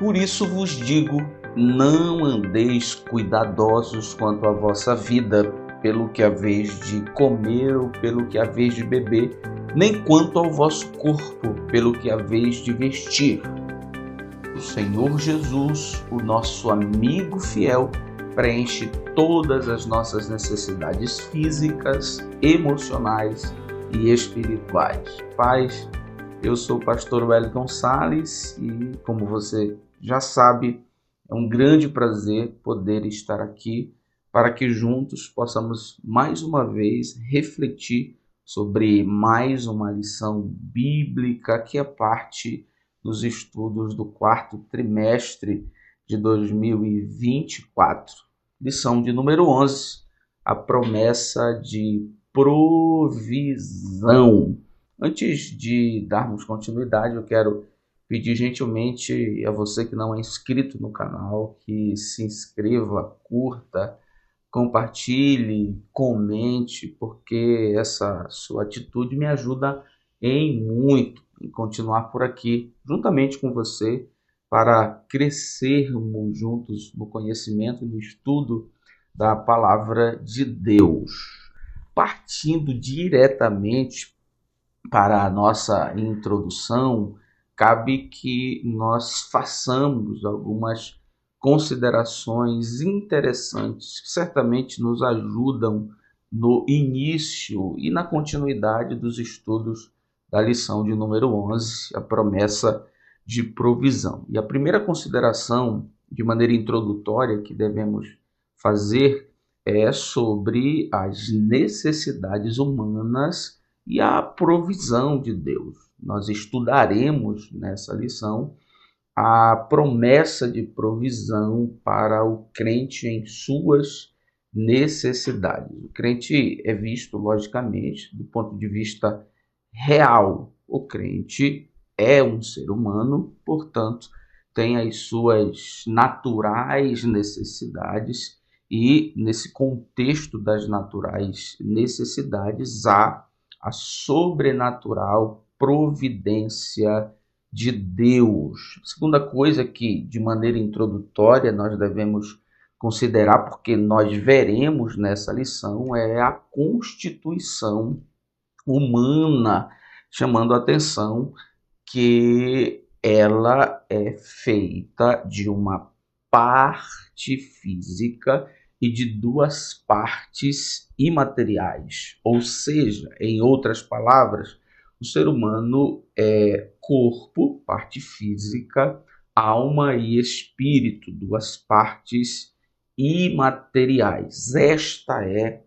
Por isso vos digo, não andeis cuidadosos quanto à vossa vida, pelo que haveis de comer ou pelo que haveis de beber, nem quanto ao vosso corpo, pelo que haveis de vestir. O Senhor Jesus, o nosso amigo fiel, preenche todas as nossas necessidades físicas, emocionais e espirituais. Paz, eu sou o pastor Wellington Salles e, como você já sabe, é um grande prazer poder estar aqui para que juntos possamos mais uma vez refletir sobre mais uma lição bíblica que é parte dos estudos do quarto trimestre de 2024. Lição de número 11, a promessa de provisão. Antes de darmos continuidade, eu quero pedir gentilmente a você que não é inscrito no canal, que se inscreva, curta, compartilhe, comente, porque essa sua atitude me ajuda em continuar por aqui, juntamente com você, para crescermos juntos no conhecimento e no estudo da Palavra de Deus. Partindo diretamente para a nossa introdução, cabe que nós façamos algumas considerações interessantes que certamente nos ajudam no início e na continuidade dos estudos da lição de número 11, a promessa de provisão. E a primeira consideração, de maneira introdutória, que devemos fazer é sobre as necessidades humanas e a provisão de Deus. Nós estudaremos nessa lição a promessa de provisão para o crente em suas necessidades. O crente é visto, logicamente, do ponto de vista real. O crente é um ser humano, portanto, tem as suas naturais necessidades e, nesse contexto das naturais necessidades, há a sobrenatural providência de Deus. A segunda coisa que, de maneira introdutória, nós devemos considerar, porque nós veremos nessa lição, é a constituição humana, chamando a atenção que ela é feita de uma parte física e de duas partes imateriais. Ou seja, em outras palavras, o ser humano é corpo, parte física, alma e espírito, duas partes imateriais. Esta é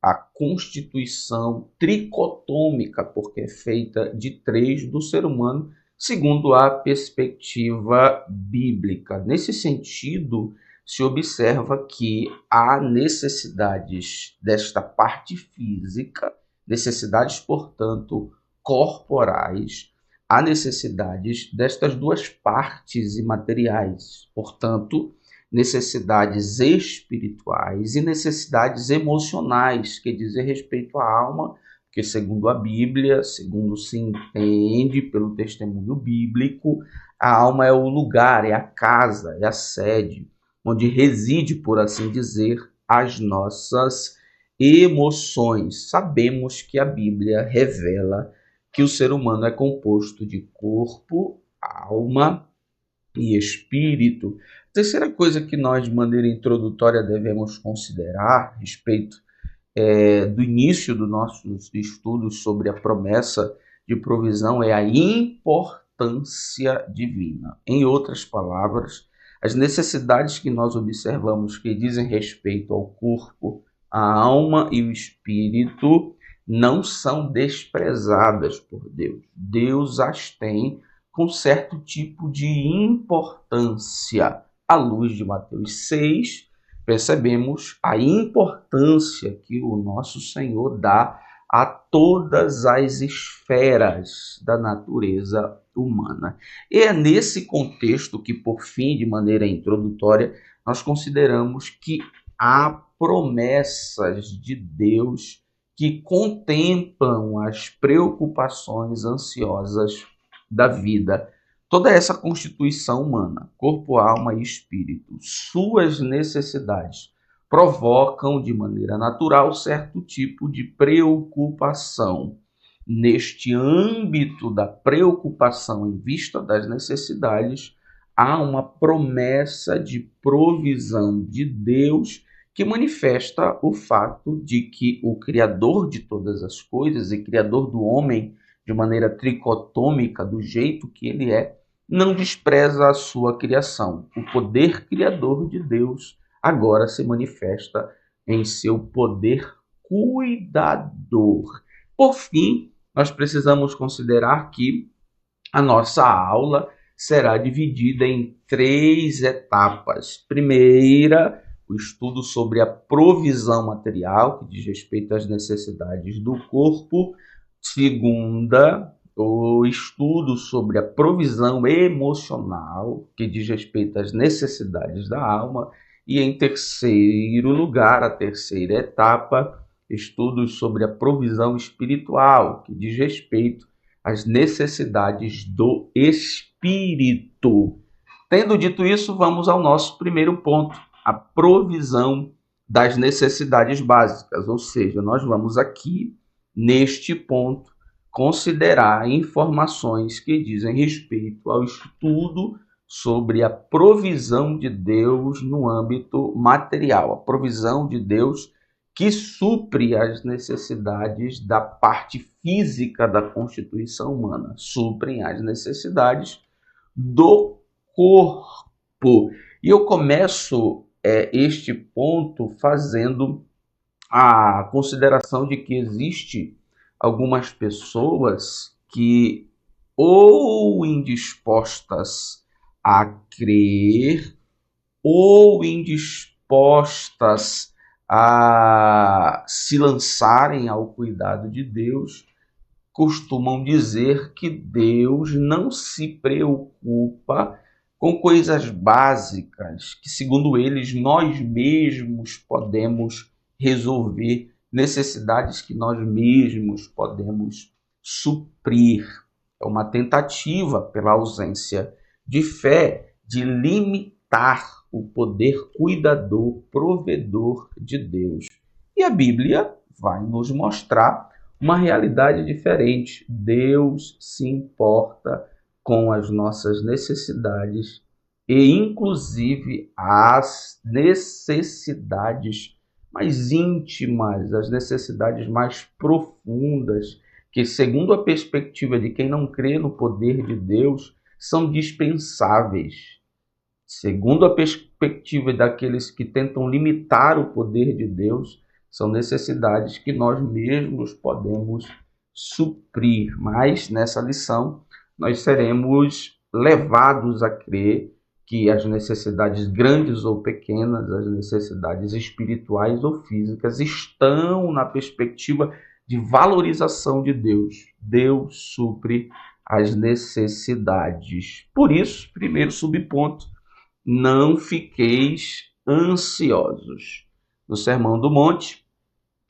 a constituição tricotômica, porque é feita de três do ser humano, segundo a perspectiva bíblica. Nesse sentido, se observa que há necessidades desta parte física, necessidades, portanto, corporais, há necessidades destas duas partes imateriais, portanto, necessidades espirituais e necessidades emocionais, que dizem respeito à alma, porque segundo a Bíblia, segundo se entende pelo testemunho bíblico, a alma é o lugar, é a casa, é a sede, onde reside, por assim dizer, as nossas emoções. Sabemos que a Bíblia revela que o ser humano é composto de corpo, alma e espírito. A terceira coisa que nós, de maneira introdutória, devemos considerar a respeito do início dos nossos estudos sobre a promessa de provisão é a importância divina. Em outras palavras, as necessidades que nós observamos que dizem respeito ao corpo, à alma e o espírito não são desprezadas por Deus. Deus as tem com certo tipo de importância. À luz de Mateus 6, percebemos a importância que o nosso Senhor dá a todas as esferas da natureza humana. E é nesse contexto que, por fim, de maneira introdutória, nós consideramos que há promessas de Deus que contemplam as preocupações ansiosas da vida Toda essa constituição humana, corpo, alma e espírito, suas necessidades provocam de maneira natural certo tipo de preocupação. Neste âmbito da preocupação em vista das necessidades, há uma promessa de provisão de Deus que manifesta o fato de que o Criador de todas as coisas e Criador do homem de maneira tricotômica, do jeito que ele é, não despreza a sua criação. O poder criador de Deus agora se manifesta em seu poder cuidador. Por fim, nós precisamos considerar que a nossa aula será dividida em 3 etapas. Primeira, o estudo sobre a provisão material, que diz respeito às necessidades do corpo. Segunda, o estudo sobre a provisão emocional, que diz respeito às necessidades da alma. E em terceiro lugar, a terceira etapa, estudos sobre a provisão espiritual, que diz respeito às necessidades do espírito. Tendo dito isso, vamos ao nosso primeiro ponto, a provisão das necessidades básicas, ou seja, nós vamos aqui, neste ponto, considerar informações que dizem respeito ao estudo sobre a provisão de Deus no âmbito material, a provisão de Deus que supre as necessidades da parte física da constituição humana, suprem as necessidades do corpo. E eu começo este ponto fazendo a consideração de que existe algumas pessoas que ou indispostas a crer ou indispostas a se lançarem ao cuidado de Deus, costumam dizer que Deus não se preocupa com coisas básicas, que segundo eles nós mesmos podemos resolver, necessidades que nós mesmos podemos suprir. É uma tentativa, pela ausência de fé, de limitar o poder cuidador, provedor de Deus. E a Bíblia vai nos mostrar uma realidade diferente. Deus se importa com as nossas necessidades e, inclusive, as necessidades mais íntimas, as necessidades mais profundas, que, segundo a perspectiva de quem não crê no poder de Deus, são dispensáveis. Segundo a perspectiva daqueles que tentam limitar o poder de Deus, são necessidades que nós mesmos podemos suprir. Mas nessa lição nós seremos levados a crer que as necessidades grandes ou pequenas, as necessidades espirituais ou físicas, estão na perspectiva de valorização de Deus. Deus supre as necessidades. Por isso, primeiro subponto, não fiqueis ansiosos. No Sermão do Monte,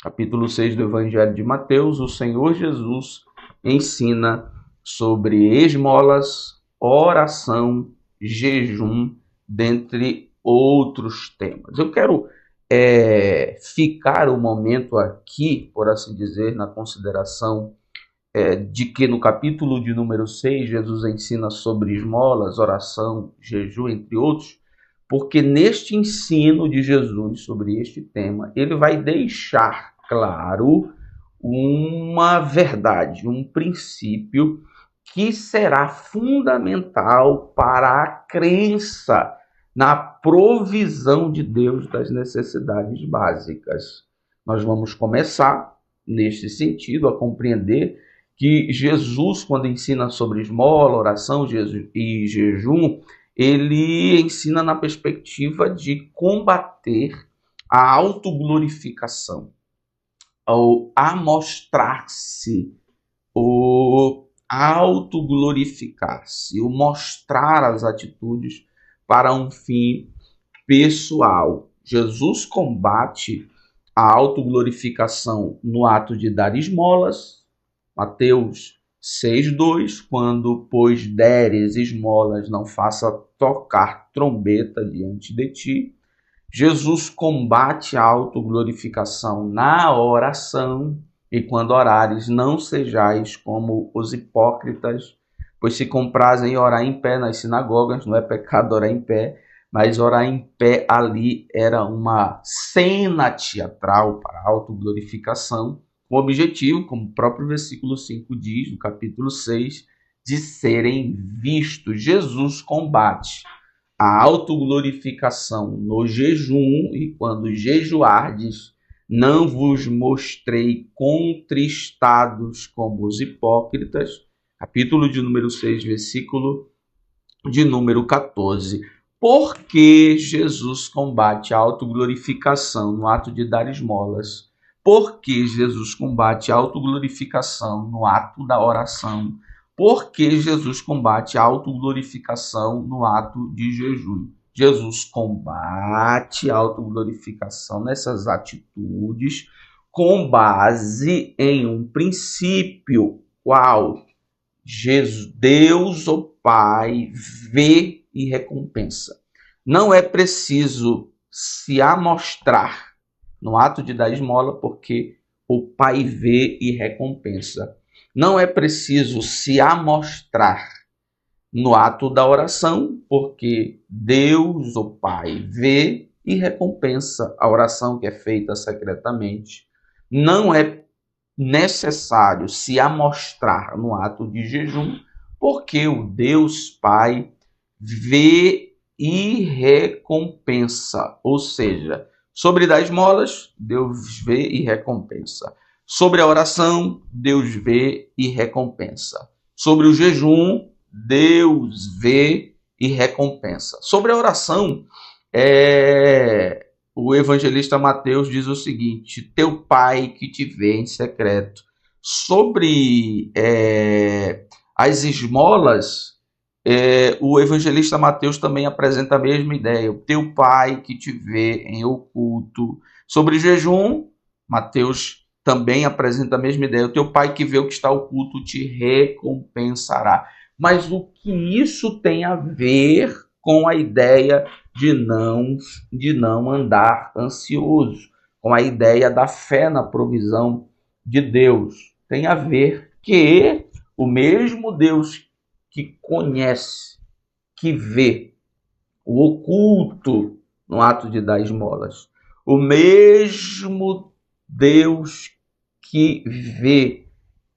capítulo 6 do Evangelho de Mateus, o Senhor Jesus ensina sobre esmolas, oração, jejum, dentre outros temas. Eu quero ficar um momento aqui, por assim dizer, na consideração de que no capítulo de número 6, Jesus ensina sobre esmolas, oração, jejum, entre outros, porque neste ensino de Jesus sobre este tema, ele vai deixar claro uma verdade, um princípio que será fundamental para a crença na provisão de Deus das necessidades básicas. Nós vamos começar, neste sentido, a compreender que Jesus, quando ensina sobre esmola, oração e jejum, ele ensina na perspectiva de combater a autoglorificação, o amostrar-se, o autoglorificar-se, o mostrar as atitudes para um fim pessoal. Jesus combate a autoglorificação no ato de dar esmolas. Mateus 6:2, quando, pois, deres esmolas, não faça tocar trombeta diante de ti. Jesus combate a autoglorificação na oração, e quando orares, não sejais como os hipócritas, pois se comprazem em orar em pé nas sinagogas. Não é pecado orar em pé, mas orar em pé ali era uma cena teatral para a autoglorificação, com o objetivo, como o próprio versículo 5 diz, no capítulo 6, de serem vistos. Jesus combate a autoglorificação no jejum, e quando jejuardes, não vos mostrei contristados como os hipócritas. Capítulo de número 6, versículo de número 14. Por que Jesus combate a autoglorificação no ato de dar esmolas? Por que Jesus combate a autoglorificação no ato da oração? Por que Jesus combate a autoglorificação no ato de jejum? Jesus combate a autoglorificação nessas atitudes com base em um princípio. Qual? Deus, o Pai, vê e recompensa. Não é preciso se amostrar no ato de dar esmola, porque o Pai vê e recompensa. Não é preciso se amostrar no ato da oração, porque Deus, o Pai, vê e recompensa a oração que é feita secretamente. Não é necessário se amostrar no ato de jejum, porque o Deus Pai vê e recompensa. Ou seja, sobre dar esmolas, Deus vê e recompensa. Sobre a oração, Deus vê e recompensa. Sobre o jejum, Deus vê e recompensa. Sobre a oração, o evangelista Mateus diz o seguinte: teu pai que te vê em secreto. Sobre as esmolas, o evangelista Mateus também apresenta a mesma ideia: o teu pai que te vê em oculto. Sobre jejum, Mateus também apresenta a mesma ideia: o teu pai que vê o que está oculto te recompensará. Mas o que isso tem a ver com a ideia de não andar ansioso, com a ideia da fé na provisão de Deus? Tem a ver que o mesmo Deus que conhece, que vê o oculto no ato de dar esmolas, o mesmo Deus que vê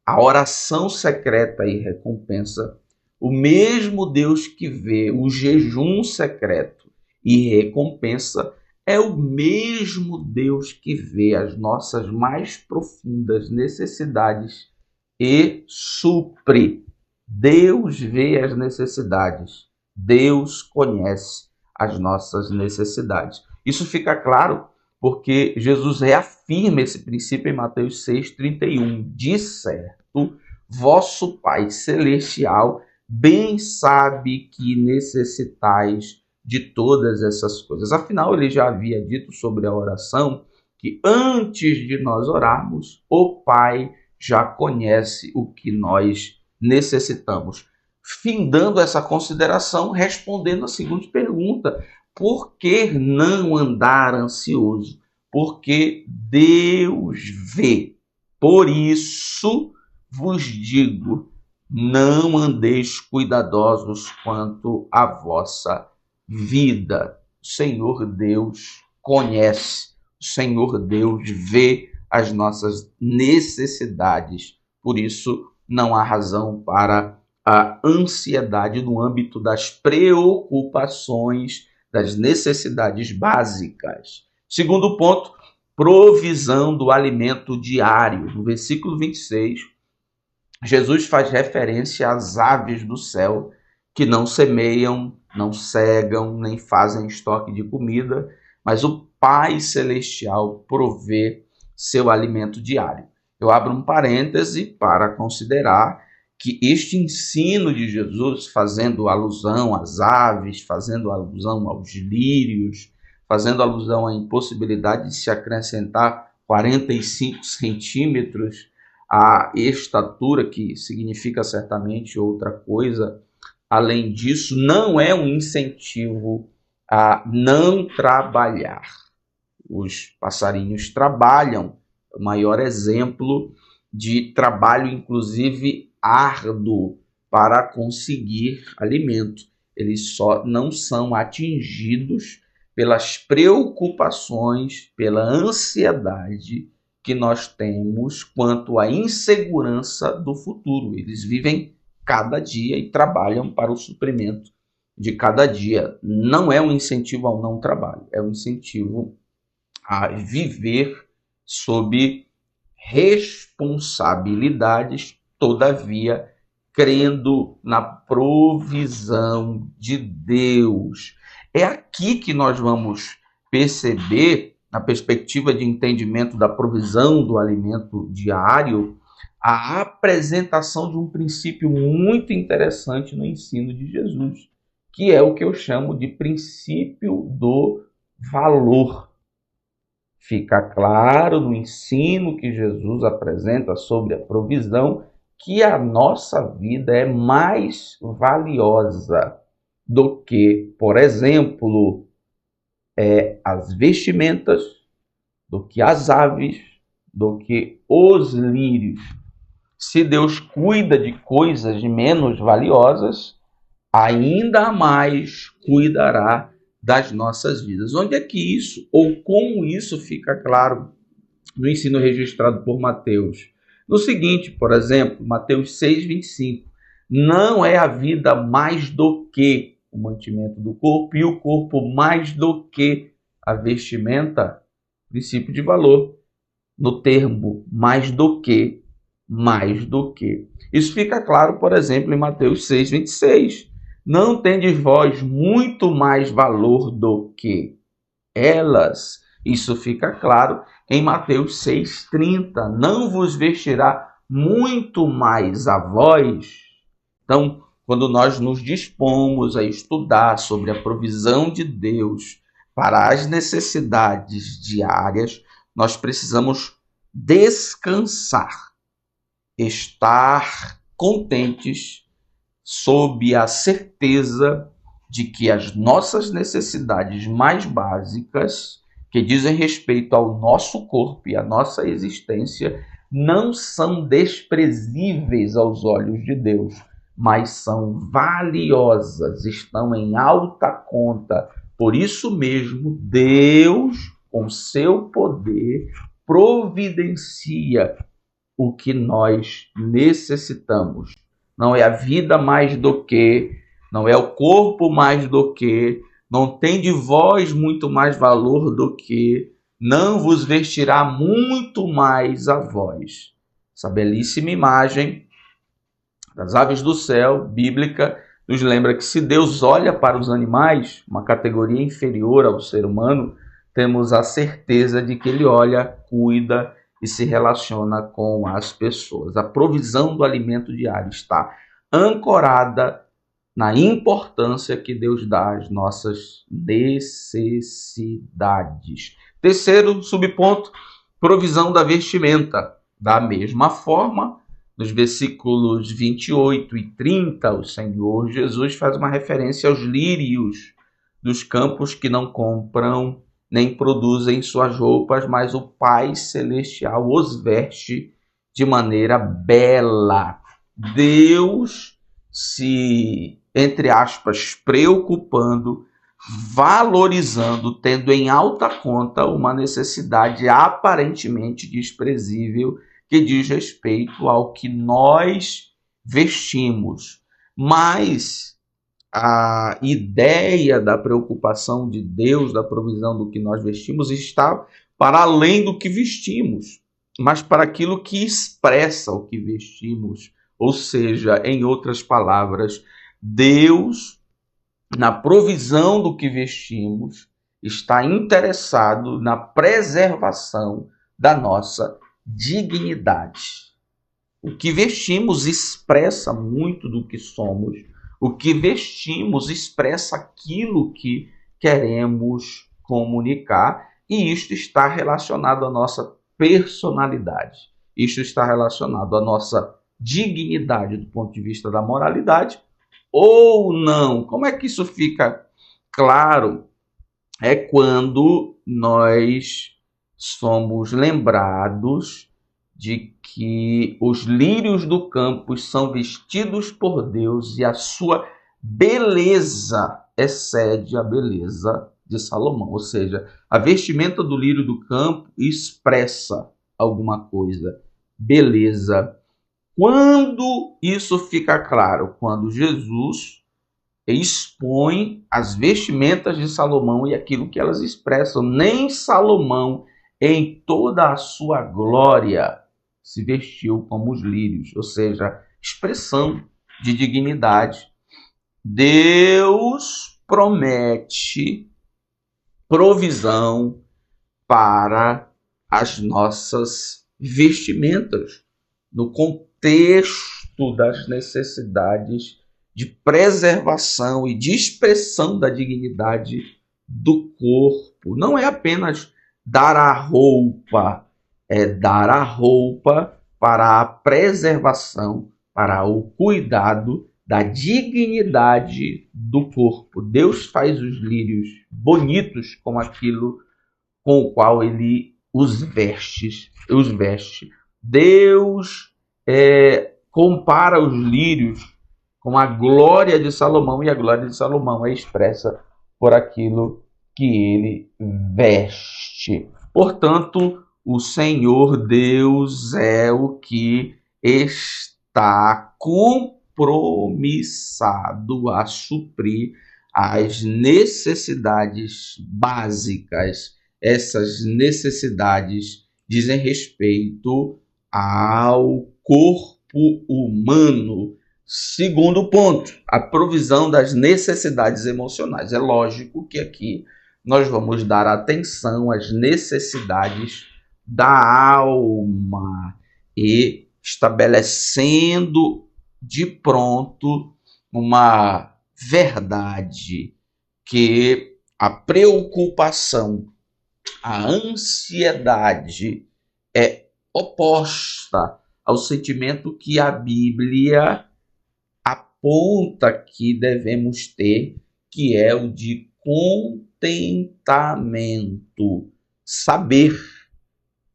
a oração secreta e recompensa, o mesmo Deus que vê o jejum secreto e recompensa, é o mesmo Deus que vê as nossas mais profundas necessidades e supre. Deus vê as necessidades, Deus conhece as nossas necessidades. Isso fica claro porque Jesus reafirma esse princípio em Mateus 6,31. De certo, vosso Pai Celestial bem sabe que necessitais de todas essas coisas. Afinal, ele já havia dito sobre a oração que antes de nós orarmos, o Pai já conhece o que nós necessitamos. Findando essa consideração, respondendo a seguinte pergunta: por que não andar ansioso? Porque Deus vê. Por isso vos digo, não andeis cuidadosos quanto à vossa vida. O Senhor Deus conhece, o Senhor Deus vê as nossas necessidades. Por isso, não há razão para a ansiedade no âmbito das preocupações, das necessidades básicas. Segundo ponto, provisão do alimento diário. No versículo 26, Jesus faz referência às aves do céu que não semeiam, não cegam, nem fazem estoque de comida, mas o Pai Celestial provê seu alimento diário. Eu abro um parêntese para considerar que este ensino de Jesus, fazendo alusão às aves, fazendo alusão aos lírios, fazendo alusão à impossibilidade de se acrescentar 45 centímetros a estatura, que significa certamente outra coisa, além disso, não é um incentivo a não trabalhar. Os passarinhos trabalham, o maior exemplo de trabalho, inclusive árduo, para conseguir alimento. Eles só não são atingidos pelas preocupações, pela ansiedade que nós temos quanto à insegurança do futuro. Eles vivem cada dia e trabalham para o suprimento de cada dia. Não é um incentivo ao não trabalho, é um incentivo a viver sob responsabilidades, todavia crendo na provisão de Deus. É aqui que nós vamos perceber, na perspectiva de entendimento da provisão do alimento diário, a apresentação de um princípio muito interessante no ensino de Jesus, que é o que eu chamo de princípio do valor. Fica claro no ensino que Jesus apresenta sobre a provisão que a nossa vida é mais valiosa do que, por exemplo, as vestimentas, do que as aves, do que os lírios. Se Deus cuida de coisas menos valiosas, ainda mais cuidará das nossas vidas. Onde é que isso, ou como isso fica claro no ensino registrado por Mateus? No seguinte, por exemplo, Mateus 6:25. Não é a vida mais do que o mantimento do corpo e o corpo mais do que a vestimenta? Princípio de valor. No termo mais do que, mais do que. Isso fica claro, por exemplo, em Mateus 6:26. Não tendes vós muito mais valor do que elas? Isso fica claro em Mateus 6:30. Não vos vestirá muito mais a vós? Então, quando nós nos dispomos a estudar sobre a provisão de Deus para as necessidades diárias, nós precisamos descansar, estar contentes sob a certeza de que as nossas necessidades mais básicas, que dizem respeito ao nosso corpo e à nossa existência, não são desprezíveis aos olhos de Deus, mas são valiosas, estão em alta conta. Por isso mesmo, Deus, com seu poder, providencia o que nós necessitamos. Não é a vida mais do que, não é o corpo mais do que, não tem de vós muito mais valor do que, não vos vestirá muito mais a vós. Essa belíssima imagem das aves do céu, bíblica, nos lembra que se Deus olha para os animais, uma categoria inferior ao ser humano, temos a certeza de que Ele olha, cuida e se relaciona com as pessoas. A provisão do alimento diário está ancorada na importância que Deus dá às nossas necessidades. Terceiro subponto, provisão da vestimenta. Da mesma forma, nos versículos 28 e 30, o Senhor Jesus faz uma referência aos lírios dos campos que não compram nem produzem suas roupas, mas o Pai Celestial os veste de maneira bela. Deus se, entre aspas, preocupando, valorizando, tendo em alta conta uma necessidade aparentemente desprezível que diz respeito ao que nós vestimos. Mas a ideia da preocupação de Deus, da provisão do que nós vestimos, está para além do que vestimos, mas para aquilo que expressa o que vestimos. Ou seja, em outras palavras, Deus, na provisão do que vestimos, está interessado na preservação da nossa dignidade. O que vestimos expressa muito do que somos. O que vestimos expressa aquilo que queremos comunicar, e isto está relacionado à nossa personalidade. Isso está relacionado à nossa dignidade do ponto de vista da moralidade ou não? Como é que isso fica claro? É quando nós somos lembrados de que os lírios do campo são vestidos por Deus e a sua beleza excede a beleza de Salomão. Ou seja, a vestimenta do lírio do campo expressa alguma coisa, beleza. Quando isso fica claro? Quando Jesus expõe as vestimentas de Salomão e aquilo que elas expressam. Nem Salomão, em toda a sua glória, se vestiu como os lírios, ou seja, expressão de dignidade. Deus promete provisão para as nossas vestimentas, no contexto das necessidades de preservação e de expressão da dignidade do corpo. Não é apenas dar a roupa, é dar a roupa para a preservação, para o cuidado da dignidade do corpo. Deus faz os lírios bonitos com aquilo com o qual ele os veste. Deus compara os lírios com a glória de Salomão, e a glória de Salomão é expressa por aquilo que ele veste. Portanto, o Senhor Deus é o que está compromissado a suprir as necessidades básicas. Essas necessidades dizem respeito ao corpo humano. Segundo ponto, a provisão das necessidades emocionais. É lógico que aqui nós vamos dar atenção às necessidades da alma e estabelecendo de pronto uma verdade, que a preocupação, a ansiedade é oposta ao sentimento que a Bíblia aponta que devemos ter, que é o de contentamento. Saber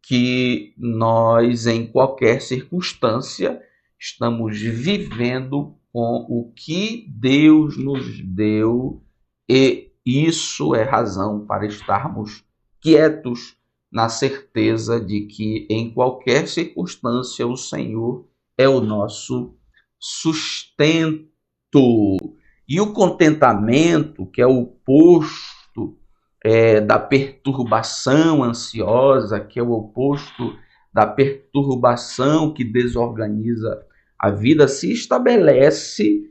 que nós, em qualquer circunstância, estamos vivendo com o que Deus nos deu, e isso é razão para estarmos quietos, na certeza de que em qualquer circunstância o Senhor é o nosso sustento. E o contentamento, que é o oposto da perturbação ansiosa, que é o oposto da perturbação que desorganiza a vida, se estabelece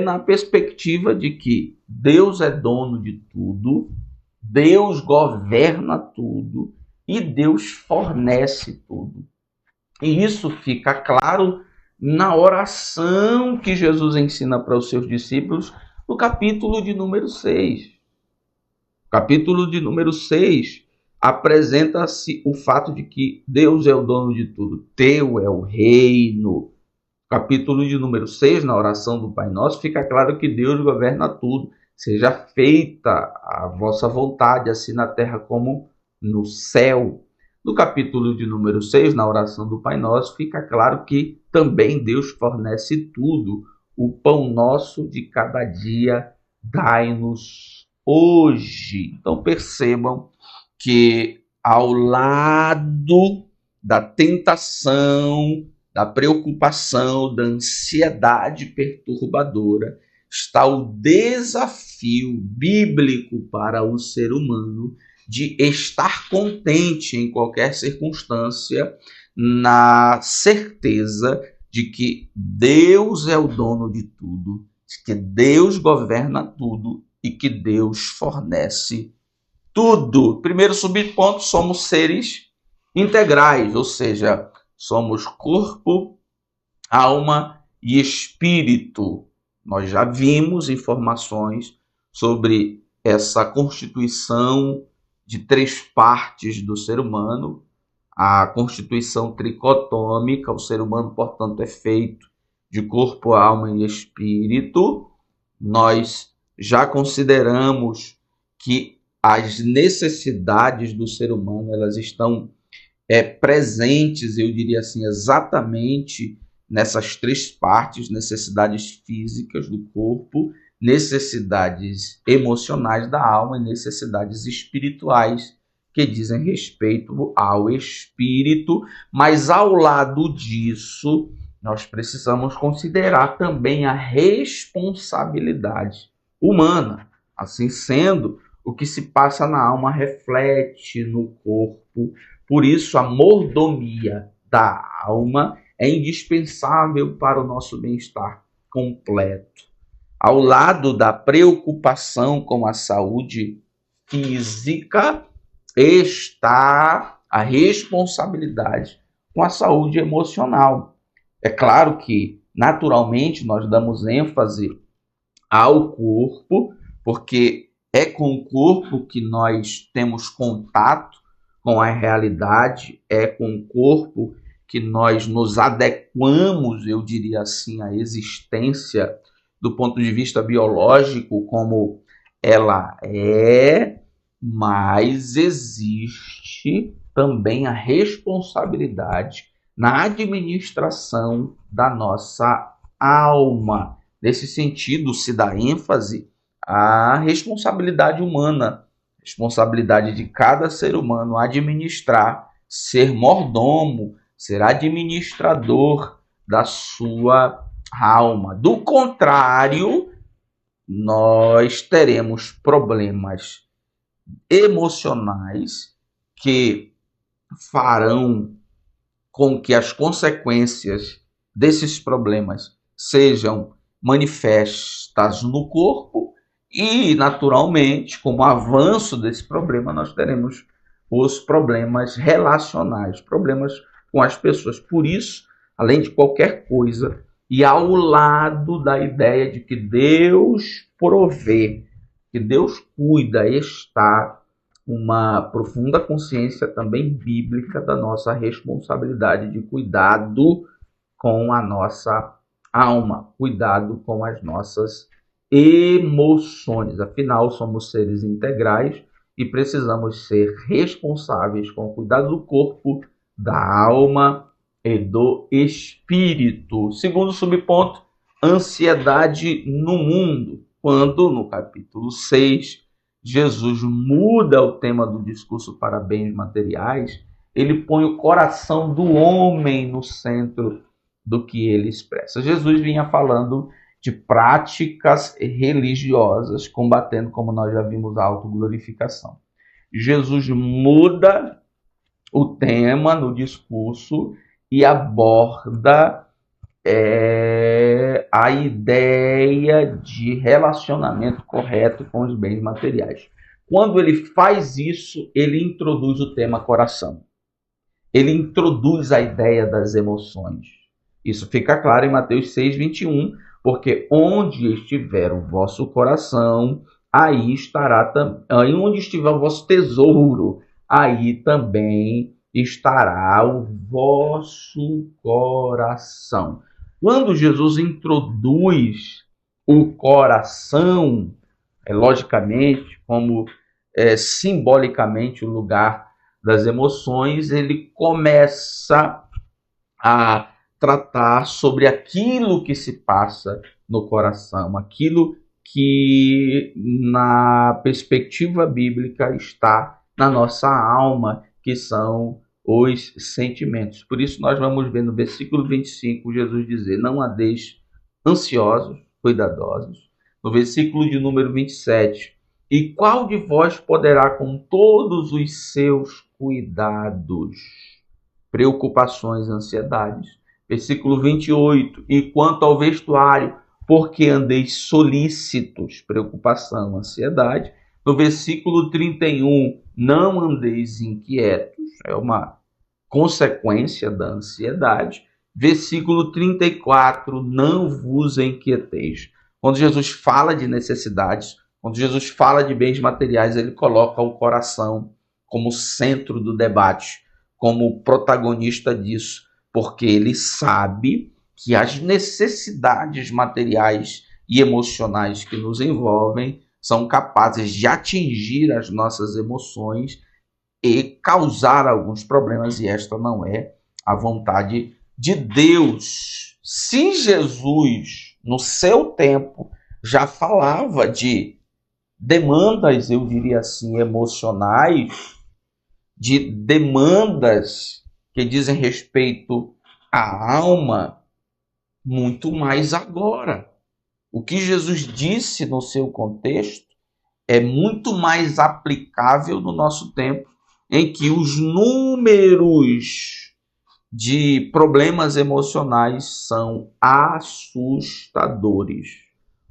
na perspectiva de que Deus é dono de tudo, Deus governa tudo e Deus fornece tudo. E isso fica claro na oração que Jesus ensina para os seus discípulos no capítulo de número 6. O capítulo de número 6 apresenta-se o fato de que Deus é o dono de tudo, teu é o reino. Capítulo de número 6, na oração do Pai Nosso, fica claro que Deus governa tudo. Seja feita a vossa vontade, assim na terra como no céu. No capítulo de número 6, na oração do Pai Nosso, fica claro que também Deus fornece tudo. O pão nosso de cada dia dai-nos hoje. Então percebam que ao lado da tentação, da preocupação, da ansiedade perturbadora, está o desafio bíblico para o ser humano de estar contente em qualquer circunstância, na certeza de que Deus é o dono de tudo, de que Deus governa tudo e que Deus fornece tudo. Primeiro subponto, somos seres integrais, ou seja, somos corpo, alma e espírito. Nós já vimos informações sobre essa constituição de 3 partes do ser humano: a constituição tricotômica, o ser humano, portanto, é feito de corpo, alma e espírito. Nós já consideramos que as necessidades do ser humano, elas estão presentes, eu diria assim, exatamente nessas três partes: necessidades físicas do corpo, necessidades emocionais da alma e necessidades espirituais que dizem respeito ao espírito. Mas ao lado disso, nós precisamos considerar também a responsabilidade humana. Assim sendo, o que se passa na alma reflete no corpo. Por isso, a mordomia da alma é indispensável para o nosso bem-estar completo. Ao lado da preocupação com a saúde física, está a responsabilidade com a saúde emocional. É claro que, naturalmente, nós damos ênfase ao corpo, porque é com o corpo que nós temos contato com a realidade, é com o corpo que nós nos adequamos, eu diria assim, à existência do ponto de vista biológico, como ela é, mas existe também a responsabilidade na administração da nossa alma. Nesse sentido, se dá ênfase à responsabilidade humana, responsabilidade de cada ser humano administrar, ser mordomo, ser administrador da sua alma. Do contrário, nós teremos problemas emocionais que farão com que as consequências desses problemas sejam manifestas no corpo e, naturalmente, como avanço desse problema, nós teremos os problemas relacionais, problemas com as pessoas. Por isso, além de qualquer coisa, e ao lado da ideia de que Deus provê, que Deus cuida, está uma profunda consciência também bíblica da nossa responsabilidade de cuidado com a nossa alma, cuidado com as nossas emoções. Afinal, somos seres integrais e precisamos ser responsáveis com o cuidado do corpo, da alma e do espírito. Segundo subponto, ansiedade no mundo. Quando, no capítulo 6, Jesus muda o tema do discurso para bens materiais, ele põe o coração do homem no centro do que ele expressa. Jesus vinha falando de práticas religiosas, combatendo, como nós já vimos, a autoglorificação. Jesus muda o tema no discurso e aborda a ideia de relacionamento correto com os bens materiais. Quando ele faz isso, ele introduz o tema coração. Ele introduz a ideia das emoções. Isso fica claro em Mateus 6:21, porque onde estiver o vosso coração, aí estará também. Onde estiver o vosso tesouro, aí também estará o vosso coração. Quando Jesus introduz o coração, logicamente, como simbolicamente o lugar das emoções, ele começa a tratar sobre aquilo que se passa no coração, aquilo que na perspectiva bíblica está na nossa alma, que são os sentimentos. Por isso nós vamos ver no versículo 25 Jesus dizer: não andeis ansiosos, cuidadosos. No versículo de número 27, e qual de vós poderá com todos os seus cuidados, preocupações, ansiedades. Versículo 28, e quanto ao vestuário, porque andeis solícitos, preocupação, ansiedade. No versículo 31, não andeis inquietos, é uma consequência da ansiedade. Versículo 34, não vos inquieteis. Quando Jesus fala de necessidades, quando Jesus fala de bens materiais, ele coloca o coração como centro do debate, como protagonista disso, porque ele sabe que as necessidades materiais e emocionais que nos envolvem são capazes de atingir as nossas emoções e causar alguns problemas, e esta não é a vontade de Deus. Se Jesus, no seu tempo, já falava de demandas, eu diria assim, emocionais, de demandas que dizem respeito à alma, muito mais agora. O que Jesus disse no seu contexto é muito mais aplicável no nosso tempo, em que os números de problemas emocionais são assustadores.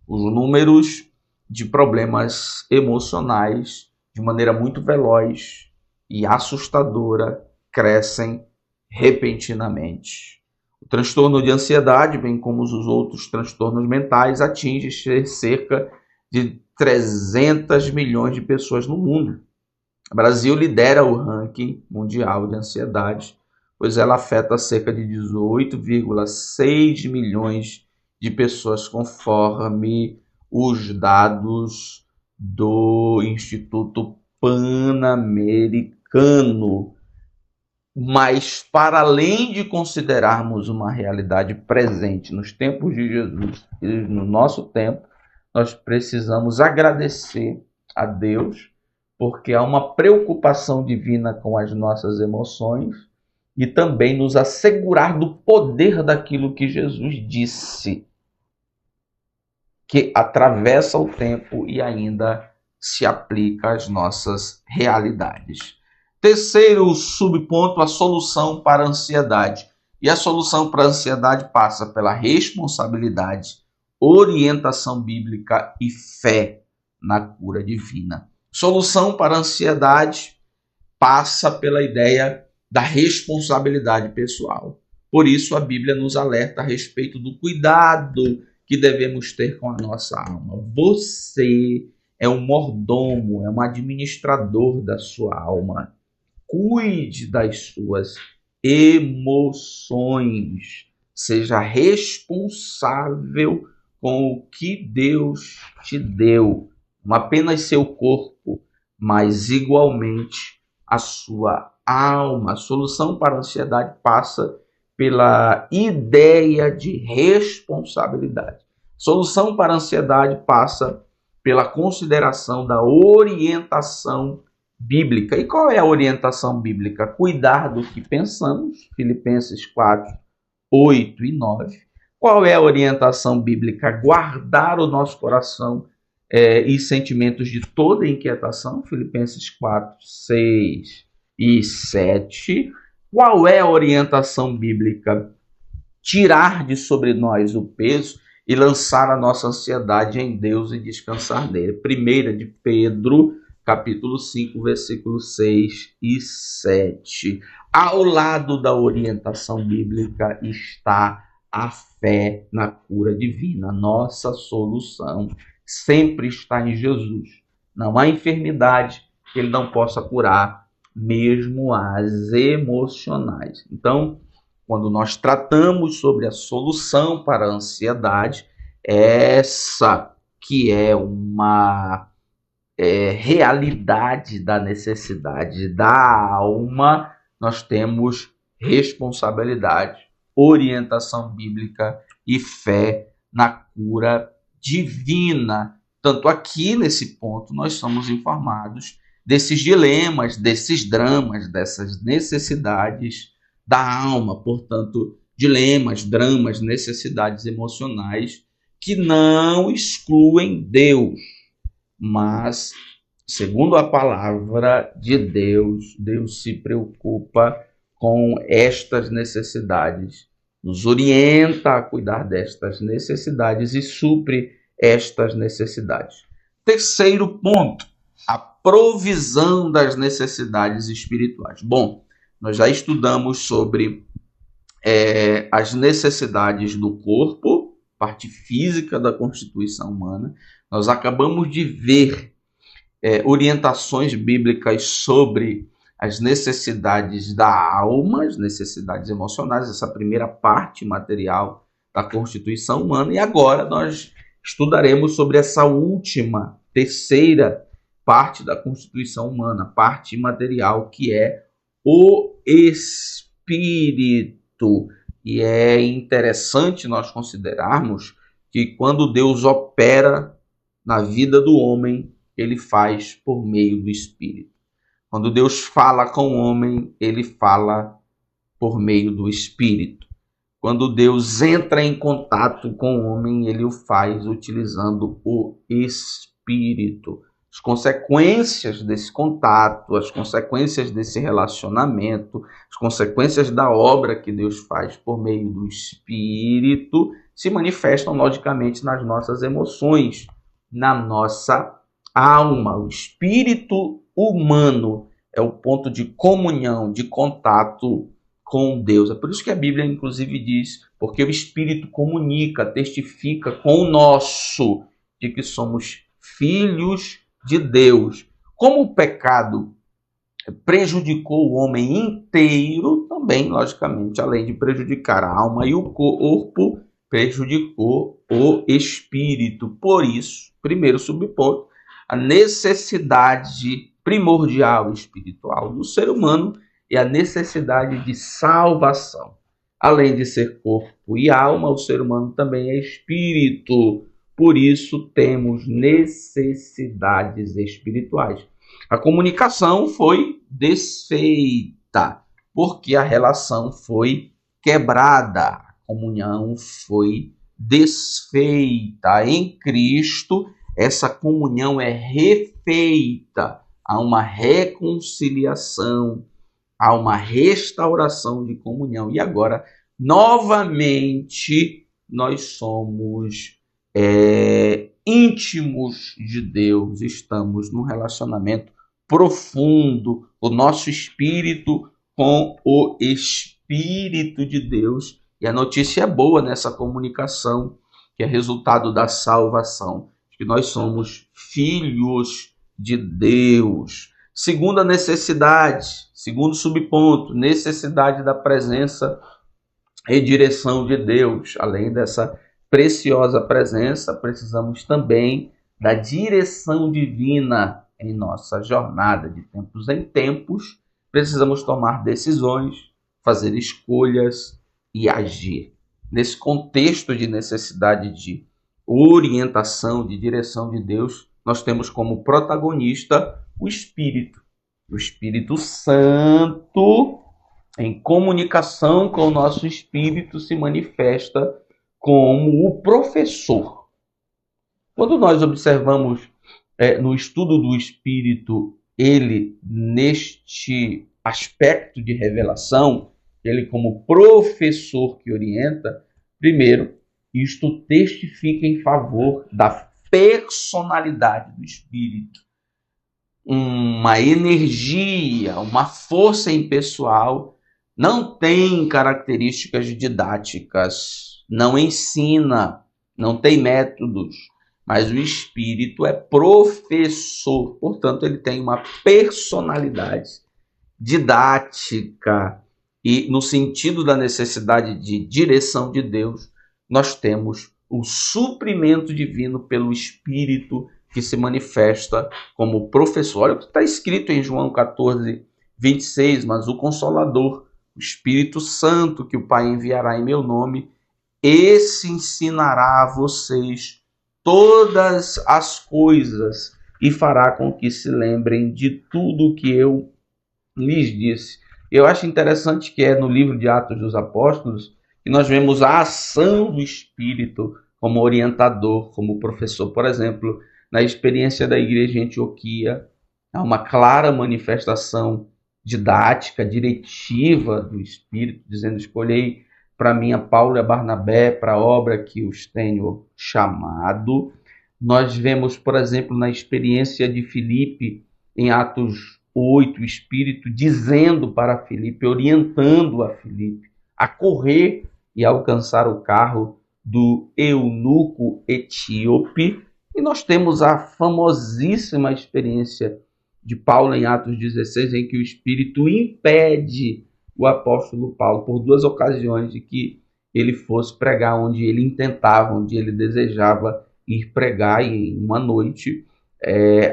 Os números de problemas emocionais, de maneira muito veloz e assustadora, crescem repentinamente. O transtorno de ansiedade, bem como os outros transtornos mentais, atinge cerca de 300 milhões de pessoas no mundo. O Brasil lidera o ranking mundial de ansiedade, pois ela afeta cerca de 18,6 milhões de pessoas, conforme os dados do Instituto Pan-Americano. Mas, para além de considerarmos uma realidade presente nos tempos de Jesus e no nosso tempo, nós precisamos agradecer a Deus, porque há uma preocupação divina com as nossas emoções e também nos assegurar do poder daquilo que Jesus disse, que atravessa o tempo e ainda se aplica às nossas realidades. Terceiro subponto, a solução para a ansiedade. E a solução para a ansiedade passa pela responsabilidade, orientação bíblica e fé na cura divina. Solução para a ansiedade passa pela ideia da responsabilidade pessoal. Por isso, a Bíblia nos alerta a respeito do cuidado que devemos ter com a nossa alma. Você é um mordomo, é um administrador da sua alma. Cuide das suas emoções. Seja responsável com o que Deus te deu. Não apenas seu corpo, mas igualmente a sua alma. A solução para a ansiedade passa pela ideia de responsabilidade. A solução para a ansiedade passa pela consideração da orientação bíblica. E qual é a orientação bíblica? Cuidar do que pensamos, Filipenses 4, 8 e 9. Qual é a orientação bíblica? Guardar o nosso coração e sentimentos de toda inquietação, Filipenses 4, 6 e 7. Qual é a orientação bíblica? Tirar de sobre nós o peso e lançar a nossa ansiedade em Deus e descansar nele. Primeira de Pedro, capítulo 5, versículos 6 e 7. Ao lado da orientação bíblica está a fé na cura divina. Nossa solução sempre está em Jesus. Não há enfermidade que ele não possa curar, mesmo as emocionais. Então, quando nós tratamos sobre a solução para a ansiedade, essa que é uma realidade da necessidade da alma, nós temos responsabilidade, orientação bíblica e fé na cura divina. Tanto aqui nesse ponto nós somos informados desses dilemas, desses dramas, dessas necessidades da alma, portanto, dilemas, dramas, necessidades emocionais que não excluem Deus, mas, segundo a palavra de Deus, Deus se preocupa com estas necessidades, nos orienta a cuidar destas necessidades e supre estas necessidades. Terceiro ponto, a provisão das necessidades espirituais. Bom, nós já estudamos sobre as necessidades do corpo, parte física da constituição humana. Nós acabamos de ver orientações bíblicas sobre as necessidades da alma, as necessidades emocionais, essa primeira parte material da constituição humana, e agora nós estudaremos sobre essa última, terceira parte da constituição humana, parte imaterial, que é o espírito. E é interessante nós considerarmos que quando Deus opera na vida do homem, ele faz por meio do espírito. Quando Deus fala com o homem, ele fala por meio do espírito. Quando Deus entra em contato com o homem, ele o faz utilizando o espírito. As consequências desse contato, as consequências desse relacionamento, as consequências da obra que Deus faz por meio do espírito se manifestam logicamente nas nossas emoções, na nossa alma. O espírito humano é o ponto de comunhão, de contato com Deus. É por isso que a Bíblia, inclusive, diz, porque o Espírito comunica, testifica com o nosso, de que somos filhos de Deus. Como o pecado prejudicou o homem inteiro, também, logicamente, além de prejudicar a alma e o corpo, prejudicou o espírito. Por isso, primeiro subponto, a necessidade primordial espiritual do ser humano e a necessidade de salvação. Além de ser corpo e alma, o ser humano também é espírito. Por isso, temos necessidades espirituais. A comunicação foi desfeita, porque a relação foi quebrada. A comunhão foi desfeita. Em Cristo, essa comunhão é refeita. Há uma reconciliação, há uma restauração de comunhão. E agora, novamente, nós somos íntimos de Deus, estamos num relacionamento profundo, o nosso espírito com o Espírito de Deus. E a notícia é boa nessa comunicação, que é resultado da salvação, que nós somos filhos de Deus. Segunda necessidade, segundo subponto, necessidade da presença e direção de Deus. Além dessa preciosa presença, precisamos também da direção divina em nossa jornada. De tempos em tempos, precisamos tomar decisões, fazer escolhas e agir. Nesse contexto de necessidade de orientação, de direção de Deus, nós temos como protagonista o Espírito Santo, em comunicação com o nosso espírito, se manifesta como o professor. Quando nós observamos no estudo do Espírito, ele neste aspecto de revelação, ele como professor que orienta, primeiro, isto testifica em favor da personalidade do Espírito. Uma energia, uma força impessoal, não tem características didáticas, não ensina, não tem métodos, mas o Espírito é professor, portanto, ele tem uma personalidade didática e, no sentido da necessidade de direção de Deus, nós temos o suprimento divino pelo Espírito que se manifesta como professor. Olha o que está escrito em João 14, 26, mas o Consolador, o Espírito Santo, que o Pai enviará em meu nome, esse ensinará a vocês todas as coisas e fará com que se lembrem de tudo o que eu lhes disse. Eu acho interessante que é no livro de Atos dos Apóstolos que nós vemos a ação do Espírito como orientador, como professor. Por exemplo, na experiência da igreja em Antioquia, há uma clara manifestação didática, diretiva do Espírito, dizendo: escolhei para mim a Paulo e a Barnabé para a obra que os tenho chamado. Nós vemos, por exemplo, na experiência de Filipe, em Atos 8, o Espírito dizendo para Filipe, orientando a Filipe a correr e alcançar o carro do eunuco etíope. E nós temos a famosíssima experiência de Paulo em Atos 16, em que o Espírito impede o apóstolo Paulo por duas ocasiões de que ele fosse pregar onde ele intentava, onde ele desejava ir pregar, e em uma noite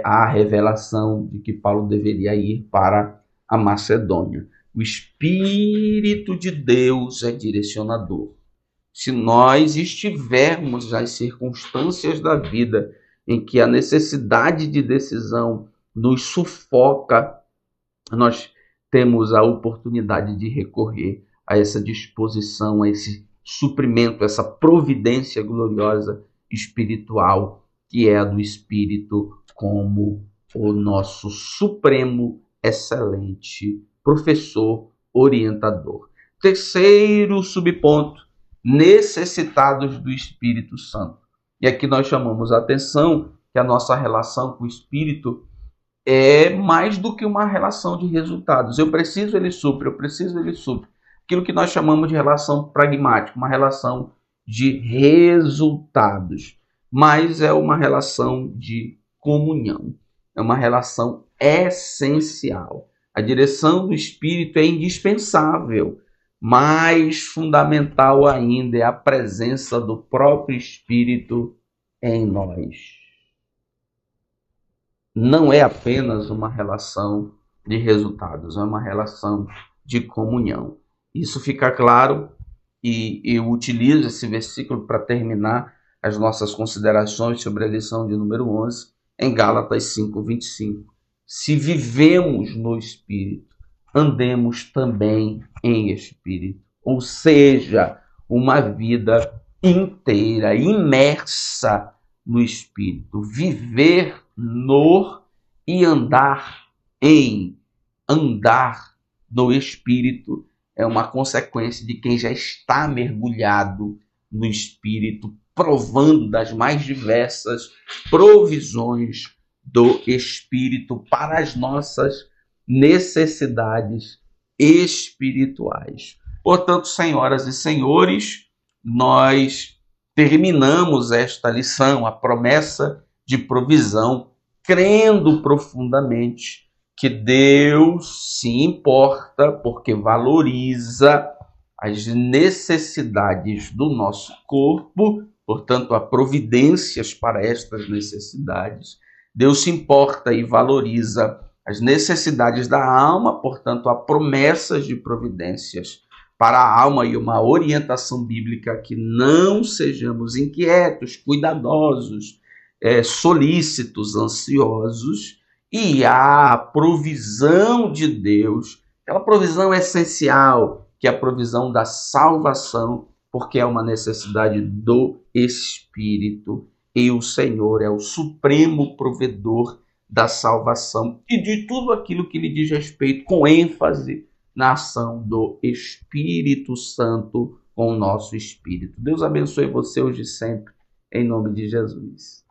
a revelação de que Paulo deveria ir para a Macedônia. O Espírito de Deus é direcionador. Se nós estivermos nas circunstâncias da vida em que a necessidade de decisão nos sufoca, nós temos a oportunidade de recorrer a essa disposição, a esse suprimento, essa providência gloriosa espiritual, que é a do Espírito como o nosso supremo, excelente professor, orientador. Terceiro subponto, necessitados do Espírito Santo. E aqui nós chamamos a atenção que a nossa relação com o Espírito é mais do que uma relação de resultados. Eu preciso, ele supre, eu preciso, ele supre. Aquilo que nós chamamos de relação pragmática, uma relação de resultados. Mas é uma relação de comunhão. É uma relação essencial. A direção do Espírito é indispensável. Mais fundamental ainda é a presença do próprio Espírito em nós. Não é apenas uma relação de resultados, é uma relação de comunhão. Isso fica claro, e eu utilizo esse versículo para terminar as nossas considerações sobre a lição de número 11, em Gálatas 5:25. Se vivemos no Espírito, andemos também em Espírito. Ou seja, uma vida inteira, imersa no Espírito. Viver no e andar em. Andar no Espírito é uma consequência de quem já está mergulhado no Espírito, provando das mais diversas provisões do Espírito para as nossas necessidades espirituais. Portanto, senhoras e senhores, nós terminamos esta lição, a promessa de provisão, crendo profundamente que Deus se importa porque valoriza as necessidades do nosso corpo, portanto, há providências para estas necessidades. Deus se importa e valoriza as necessidades da alma, portanto, há promessas de providências para a alma e uma orientação bíblica que não sejamos inquietos, cuidadosos, solícitos, ansiosos, e há a provisão de Deus, aquela provisão essencial, que é a provisão da salvação, porque é uma necessidade do Espírito, e o Senhor é o supremo provedor da salvação e de tudo aquilo que lhe diz respeito, com ênfase na ação do Espírito Santo com o nosso espírito. Deus abençoe você hoje e sempre, em nome de Jesus.